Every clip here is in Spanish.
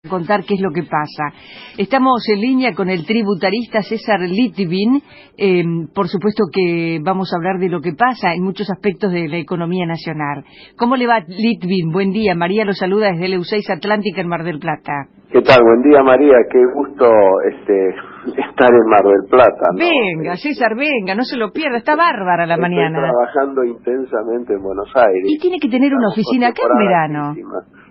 Contar qué es lo que pasa. Estamos en línea con el tributarista César Litvin. Por supuesto que vamos a hablar de lo que pasa en muchos aspectos de la economía nacional. ¿Cómo le va, Litvin? Buen día. María lo saluda desde LU6 Atlántica en Mar del Plata. ¿Qué tal? Buen día, María. Qué gusto estar en Mar del Plata, ¿no? Venga, César, venga, no se lo pierda. Está bárbara la mañana. Estoy trabajando intensamente en Buenos Aires. Y tiene que tener una oficina acá en verano.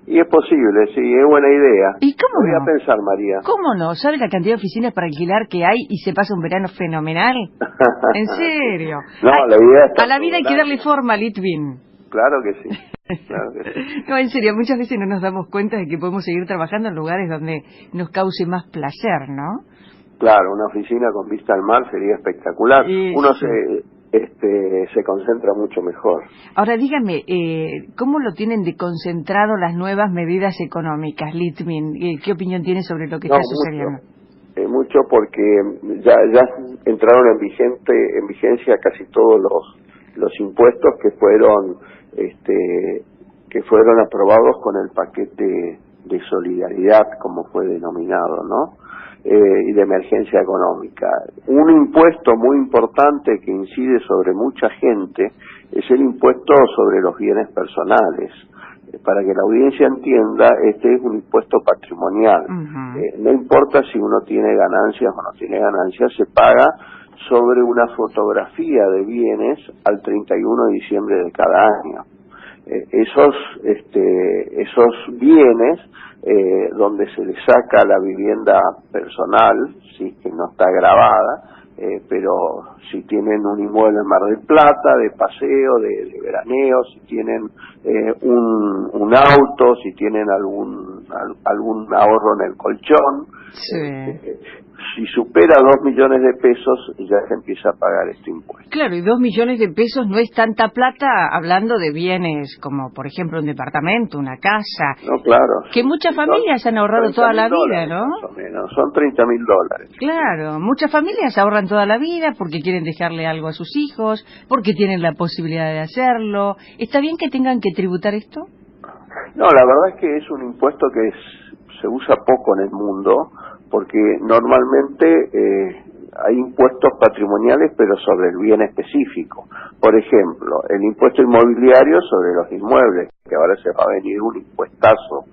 Y es posible, sí, es buena idea. ¿Y cómo Voy no? a pensar, María. ¿Cómo no? ¿Sabe la cantidad de oficinas para alquilar que hay y se pasa un verano fenomenal? ¿En serio? No, la idea está a la vida hay que darle forma, Litvin. Claro que sí. Claro que sí. No, en serio, muchas veces no nos damos cuenta de que podemos seguir trabajando en lugares donde nos cause más placer, ¿no? Claro, una oficina con vista al mar sería espectacular. Sí, Uno sí. se concentra mucho mejor. Ahora dígame, ¿cómo lo tienen de concentrado las nuevas medidas económicas, Litvin? ¿Qué opinión tiene sobre lo que está sucediendo? Mucho porque ya entraron en vigencia casi todos los impuestos que fueron aprobados con el paquete de solidaridad, como fue denominado, ¿no? Y de emergencia económica. Un impuesto muy importante que incide sobre mucha gente es el impuesto sobre los bienes personales. Para que la audiencia entienda, este es un impuesto patrimonial. No importa si uno tiene ganancias o no tiene ganancias, se paga sobre una fotografía de bienes al 31 de diciembre de cada año. Esos bienes donde se le saca la vivienda personal, sí, que no está grabada, pero si tienen un inmueble en Mar del Plata, de paseo, de veraneo, si tienen un auto, si tienen algún ahorro en el colchón, sí. Si supera 2 millones de pesos ya se empieza a pagar este impuesto. Claro, y 2 millones de pesos no es tanta plata hablando de bienes como, por ejemplo, un departamento, una casa. No, claro. Que muchas familias han ahorrado toda la vida, ¿no? Más o menos, son $30.000. Claro, muchas familias ahorran toda la vida porque quieren dejarle algo a sus hijos, porque tienen la posibilidad de hacerlo. ¿Está bien que tengan que tributar esto? No, la verdad es que es un impuesto que se usa poco en el mundo, porque normalmente hay impuestos patrimoniales pero sobre el bien específico. Por ejemplo, el impuesto inmobiliario sobre los inmuebles, que ahora se va a venir un impuestazo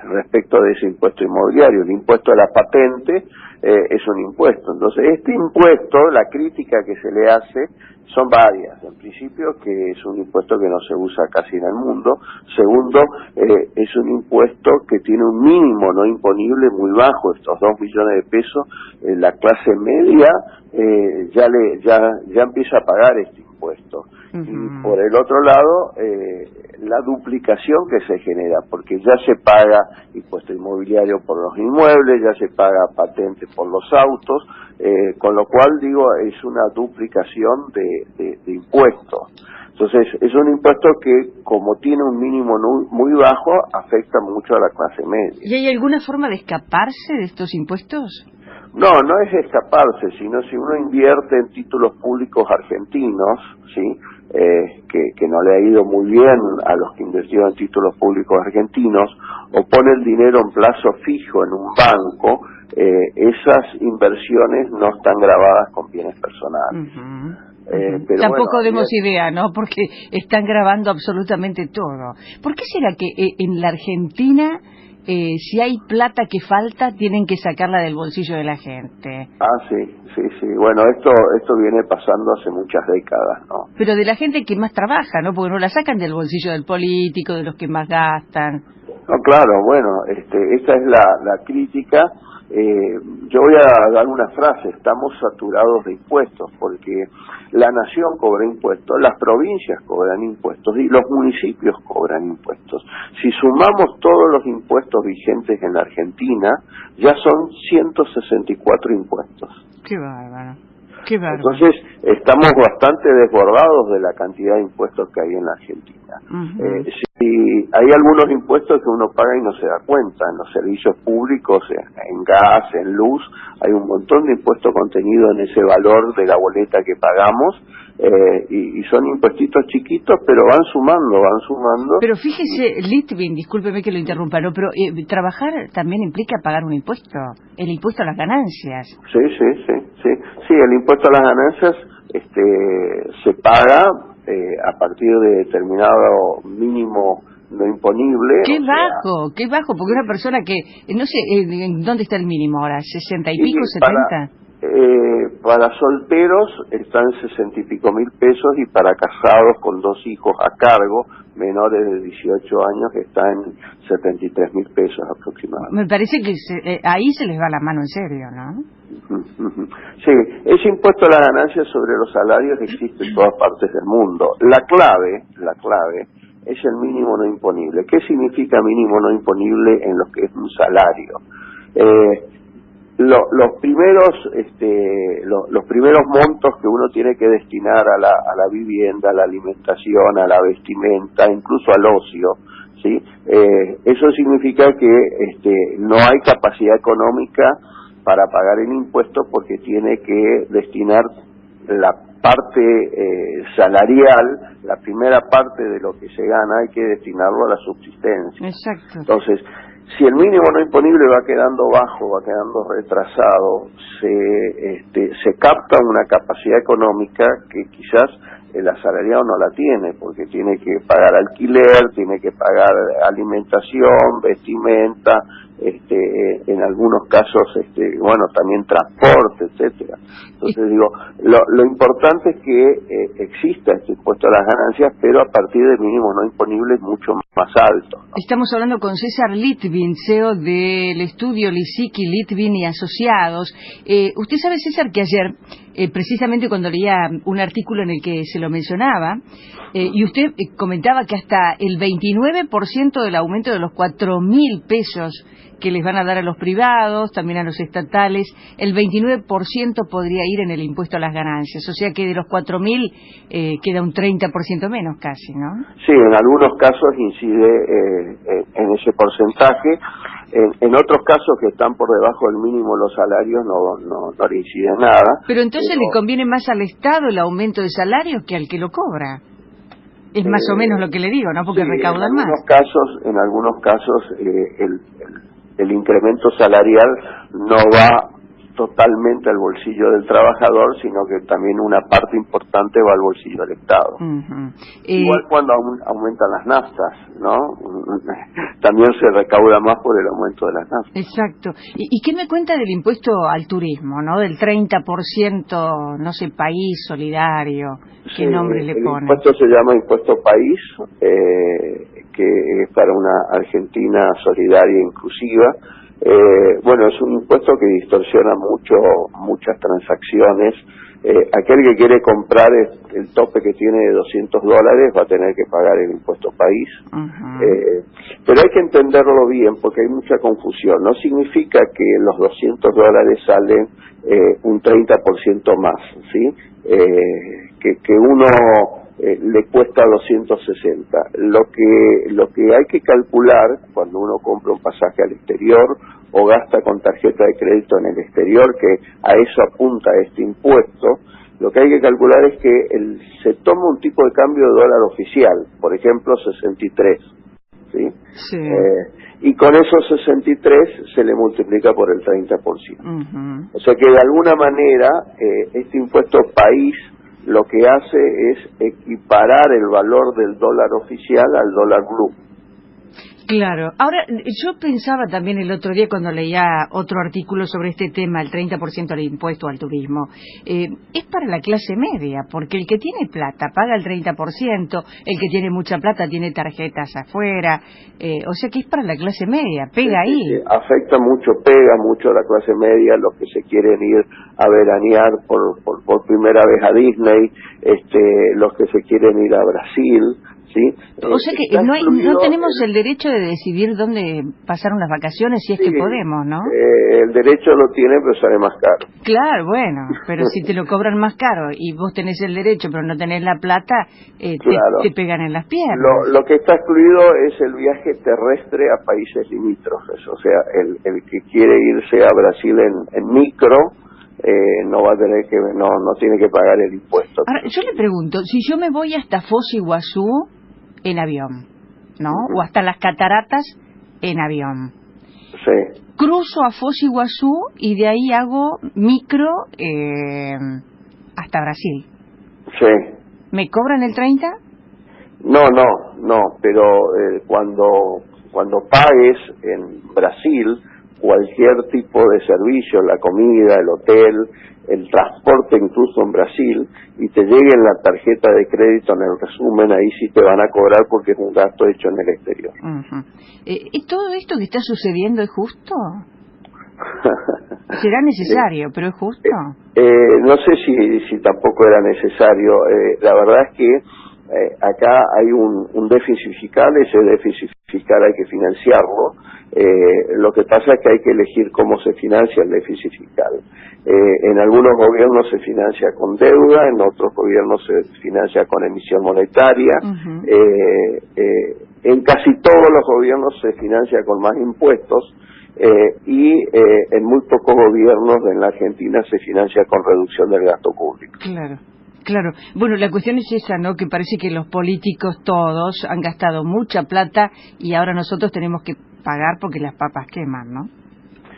respecto de ese impuesto inmobiliario. El impuesto de la patente es un impuesto. Entonces, este impuesto, la crítica que se le hace son varias. En principio, que es un impuesto que no se usa casi en el mundo. Segundo, es un impuesto que tiene un mínimo no imponible muy bajo, estos 2 millones de pesos. La clase media ya empieza a pagar este impuesto. Y por el otro lado, la duplicación que se genera, porque ya se paga impuesto inmobiliario por los inmuebles, ya se paga patente por los autos, con lo cual, digo, es una duplicación de impuestos. Entonces, es un impuesto que, como tiene un mínimo muy bajo, afecta mucho a la clase media. ¿Y hay alguna forma de escaparse de estos impuestos? No es escaparse, sino si uno invierte en títulos públicos argentinos, ¿sí? Que no le ha ido muy bien a los que invirtieron en títulos públicos argentinos, o pone el dinero en plazo fijo en un banco, esas inversiones no están grabadas con bienes personales. Pero tampoco bueno, demos idea, ¿no? Porque están grabando absolutamente todo. ¿Por qué será que en la Argentina, si hay plata que falta, tienen que sacarla del bolsillo de la gente? Sí. Bueno, esto viene pasando hace muchas décadas, ¿no? Pero de la gente que más trabaja, ¿no? Porque no la sacan del bolsillo del político, de los que más gastan. No, claro, bueno, esta es la crítica. Yo voy a dar una frase: estamos saturados de impuestos, porque la nación cobra impuestos, las provincias cobran impuestos y los municipios cobran impuestos. Si sumamos todos los impuestos vigentes en la Argentina, ya son 164 impuestos. Qué bárbaro. Qué bárbaro. Entonces, estamos bastante desbordados de la cantidad de impuestos que hay en la Argentina. Si hay algunos impuestos que uno paga y no se da cuenta, en los servicios públicos, en gas, en luz, hay un montón de impuestos contenidos en ese valor de la boleta que pagamos, y son impuestitos chiquitos, pero van sumando. Pero fíjese, Litvin, discúlpeme que lo interrumpa, ¿no? Pero trabajar también implica pagar un impuesto, el impuesto a las ganancias. Sí, el impuesto a las ganancias se paga a partir de determinado mínimo no imponible. Qué bajo, porque una persona que, no sé, ¿en dónde está el mínimo ahora? ¿60 y pico, 70? Para solteros están 60 y pico mil pesos, y para casados con 2 hijos a cargo, menores de 18 años, está en 73 mil pesos aproximadamente. Me parece que ahí se les va la mano en serio, ¿no? Sí, ese impuesto a las ganancias sobre los salarios existe en todas partes del mundo. La clave es el mínimo no imponible. ¿Qué significa mínimo no imponible en lo que es un salario? Los primeros montos que uno tiene que destinar a la vivienda, a la alimentación, a la vestimenta, incluso al ocio, ¿sí? Eso significa que no hay capacidad económica para pagar el impuesto, porque tiene que destinar la parte salarial, la primera parte de lo que se gana, hay que destinarlo a la subsistencia. Exacto. Entonces, si el mínimo no imponible va quedando bajo, va quedando retrasado, se capta una capacidad económica que quizás el asalariado no la tiene, porque tiene que pagar alquiler, tiene que pagar alimentación, vestimenta, en algunos casos, también transporte, etcétera. Entonces digo, lo importante es que exista este impuesto a las ganancias, pero a partir del mínimo no imponible mucho más alto, ¿no? Estamos hablando con César Litvin, CEO del estudio Lisicki, Litvin y Asociados. Usted sabe, César, que ayer, precisamente cuando leía un artículo en el que se lo mencionaba, y usted comentaba que hasta el 29% del aumento de los 4.000 pesos que les van a dar a los privados, también a los estatales, el 29% podría ir en el impuesto a las ganancias. O sea que de los 4.000 queda un 30% menos casi, ¿no? Sí, en algunos casos incide en ese porcentaje. En otros casos que están por debajo del mínimo los salarios no le incide nada. Pero entonces le conviene más al Estado el aumento de salarios que al que lo cobra. Es más o menos lo que le digo, ¿no? Porque sí, recaudan más. En algunos casos el incremento salarial no va totalmente al bolsillo del trabajador, sino que también una parte importante va al bolsillo del Estado. Igual cuando aumentan las naftas, ¿no? También se recauda más por el aumento de las naftas. Exacto. ¿Y qué me cuenta del impuesto al turismo, no? Del 30%, no sé, país solidario, ¿qué nombre le pone? El impuesto se llama impuesto país, que es para una Argentina solidaria e inclusiva. Es un impuesto que distorsiona muchas transacciones. Aquel que quiere comprar el tope que tiene de $200 va a tener que pagar el impuesto país. Pero hay que entenderlo bien, porque hay mucha confusión. No significa que los $200 salen un 30% más, ¿sí? Que uno le cuesta 260. Lo que hay que calcular cuando uno compra un pasaje al exterior o gasta con tarjeta de crédito en el exterior, que a eso apunta este impuesto, lo que hay que calcular es que se toma un tipo de cambio de dólar oficial, por ejemplo 63, ¿sí? Sí. Y con esos 63 se le multiplica por el 30%. O sea que de alguna manera este impuesto país lo que hace es equiparar el valor del dólar oficial al dólar blue. Claro. Ahora, yo pensaba también el otro día cuando leía otro artículo sobre este tema, el 30% del impuesto al turismo. Es para la clase media, porque el que tiene plata paga el 30%, el que tiene mucha plata tiene tarjetas afuera, o sea que es para la clase media, pega ahí. Afecta mucho, pega mucho a la clase media, los que se quieren ir a veranear por primera vez a Disney, los que se quieren ir a Brasil, ¿sí? O sea que no tenemos el derecho de decidir dónde pasar unas vacaciones, si es que podemos, ¿no? El derecho lo tiene, pero sale más caro. Claro, bueno, pero si te lo cobran más caro y vos tenés el derecho, pero no tenés la plata, claro. te pegan en las piernas. Lo que está excluido es el viaje terrestre a países limítrofes. O sea, el que quiere irse a Brasil en micro, no va a tener que, no tiene que pagar el impuesto. Ahora, yo le pregunto, si yo me voy hasta Foz de Iguazú en avión, ¿no? O hasta las cataratas en avión. Sí. Cruzo a Foz de Iguazú y de ahí hago micro hasta Brasil. Sí. ¿Me cobran el 30? No, pero cuando pagues en Brasil cualquier tipo de servicio, la comida, el hotel, el transporte incluso en Brasil, y te llegue en la tarjeta de crédito en el resumen, ahí sí te van a cobrar porque es un gasto hecho en el exterior. ¿Y todo esto que está sucediendo es justo? Será necesario, pero es justo. No sé si tampoco era necesario. La verdad es que acá hay un déficit fiscal, ese déficit fiscal hay que financiarlo. Lo que pasa es que hay que elegir cómo se financia el déficit fiscal. En algunos gobiernos se financia con deuda, en otros gobiernos se financia con emisión monetaria. En casi todos los gobiernos se financia con más impuestos. Y en muy pocos gobiernos en la Argentina se financia con reducción del gasto público. Claro. Bueno, la cuestión es esa, ¿no? Que parece que los políticos todos han gastado mucha plata y ahora nosotros tenemos que pagar porque las papas queman, ¿no?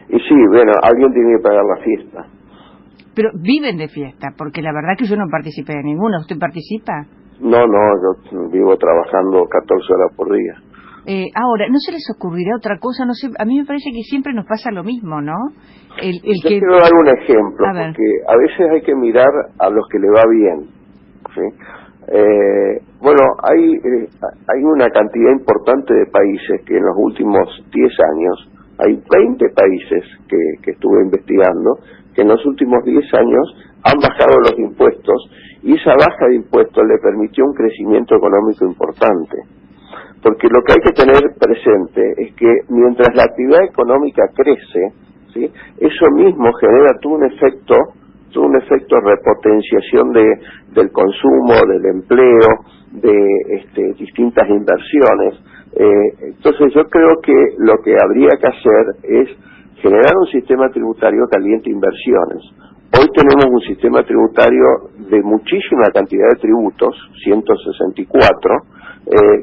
Y sí, bueno, alguien tiene que pagar la fiesta. Pero viven de fiesta, porque la verdad que yo no participé de ninguna. ¿Usted participa? No, yo vivo trabajando 14 horas por día. Ahora, ¿no se les ocurrirá otra cosa? No sé, a mí me parece que siempre nos pasa lo mismo, ¿no? Yo quiero dar un ejemplo, porque a veces hay que mirar a los que le va bien, ¿sí? Bueno, hay una cantidad importante de países que en los últimos 10 años, hay 20 países que estuve investigando, que en los últimos 10 años han bajado los impuestos, y esa baja de impuestos le permitió un crecimiento económico importante. Porque lo que hay que tener presente es que mientras la actividad económica crece, ¿sí?, eso mismo genera todo un efecto de repotenciación del consumo, del empleo, de distintas inversiones. Entonces yo creo que lo que habría que hacer es generar un sistema tributario que aliente inversiones. Hoy tenemos un sistema tributario de muchísima cantidad de tributos, 164,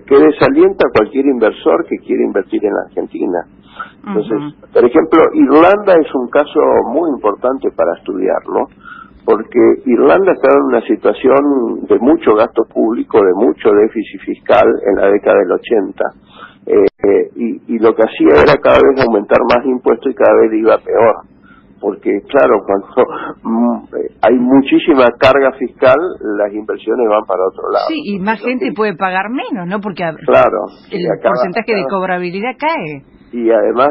que desalienta a cualquier inversor que quiere invertir en la Argentina. Entonces, por ejemplo, Irlanda es un caso muy importante para estudiarlo, porque Irlanda estaba en una situación de mucho gasto público, de mucho déficit fiscal en la década del 80, y lo que hacía era cada vez aumentar más impuestos y cada vez iba peor. Porque, claro, cuando hay muchísima carga fiscal, las inversiones van para otro lado. Sí, y más gente puede pagar menos, ¿no? Porque claro, el porcentaje de cobrabilidad cae. Y además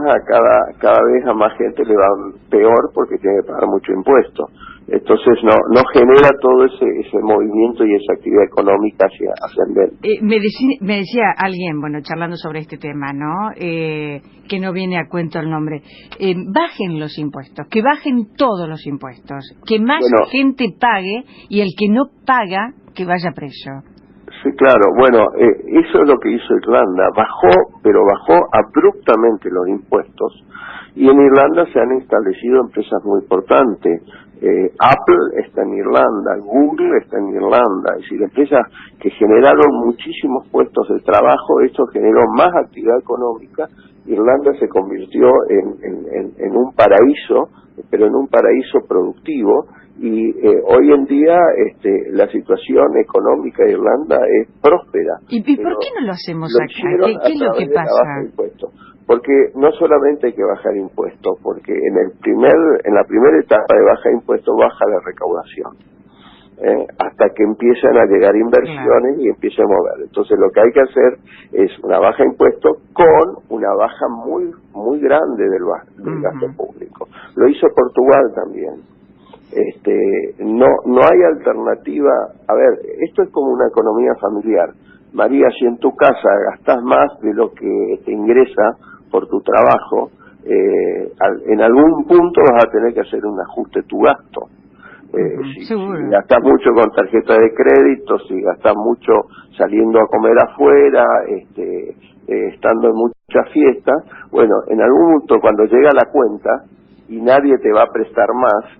cada vez a más gente le va peor porque tiene que pagar mucho impuesto. Entonces no genera todo ese movimiento y esa actividad económica hacia el bien. Me decía alguien, bueno, charlando sobre este tema, ¿no? Que no viene a cuento el nombre. Bajen los impuestos, que bajen todos los impuestos, que más gente pague y el que no paga, que vaya preso. Sí, claro. Bueno, eso es lo que hizo Irlanda. Pero bajó abruptamente los impuestos. Y en Irlanda se han establecido empresas muy importantes. Apple está en Irlanda, Google está en Irlanda. Es decir, empresas que generaron muchísimos puestos de trabajo. Esto generó más actividad económica. Irlanda se convirtió en un paraíso, pero en un paraíso productivo. Y hoy en día la situación económica de Irlanda es próspera. ¿Y por qué no lo hacemos acá? ¿Qué es lo que pasa? Porque no solamente hay que bajar impuestos, porque en la primera etapa de baja de impuestos baja la recaudación, hasta que empiezan a llegar inversiones y empieza a mover. Entonces lo que hay que hacer es una baja de impuestos con una baja muy muy grande del gasto público. Lo hizo Portugal también. No hay alternativa. A ver, esto es como una economía familiar. María, si en tu casa gastás más de lo que te ingresa por tu trabajo, en algún punto vas a tener que hacer un ajuste tu gasto. Si gastás mucho con tarjeta de crédito, si gastás mucho saliendo a comer afuera, estando en muchas fiestas, bueno, en algún punto cuando llega la cuenta y nadie te va a prestar más,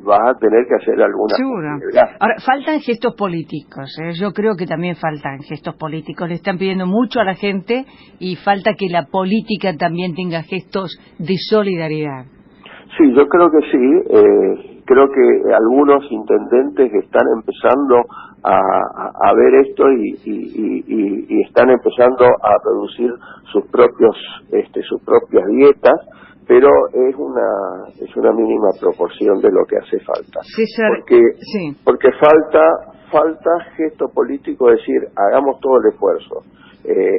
vas a tener que hacer alguna cosa. Ahora, faltan gestos políticos, yo creo que también faltan gestos políticos, le están pidiendo mucho a la gente y falta que la política también tenga gestos de solidaridad. Sí, yo creo que sí, creo que algunos intendentes están empezando a ver esto y están empezando a producir sus propias dietas, pero es una mínima proporción de lo que hace falta. César, porque falta gesto político, es decir, hagamos todo el esfuerzo.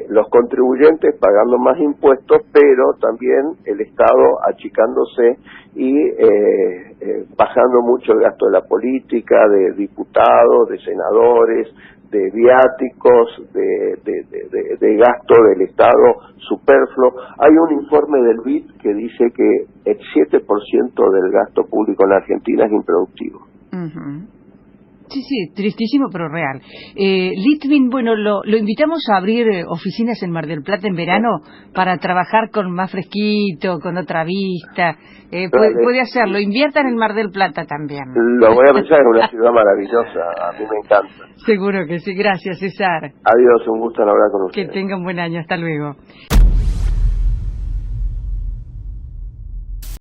Los contribuyentes pagando más impuestos, pero también el Estado achicándose y bajando mucho el gasto de la política, de diputados, de senadores, de viáticos, de gasto del Estado superfluo. Hay un informe del BID que dice que el 7% del gasto público en la Argentina es improductivo. Sí, tristísimo pero real. Litvin, bueno, lo invitamos a abrir oficinas en Mar del Plata en verano para trabajar con más fresquito, con otra vista. Puede hacerlo, inviertan en Mar del Plata también. Lo voy a pensar, es una ciudad maravillosa, a mí me encanta. Seguro que sí, gracias César. Adiós, un gusto hablar con usted. Que tenga un buen año, hasta luego.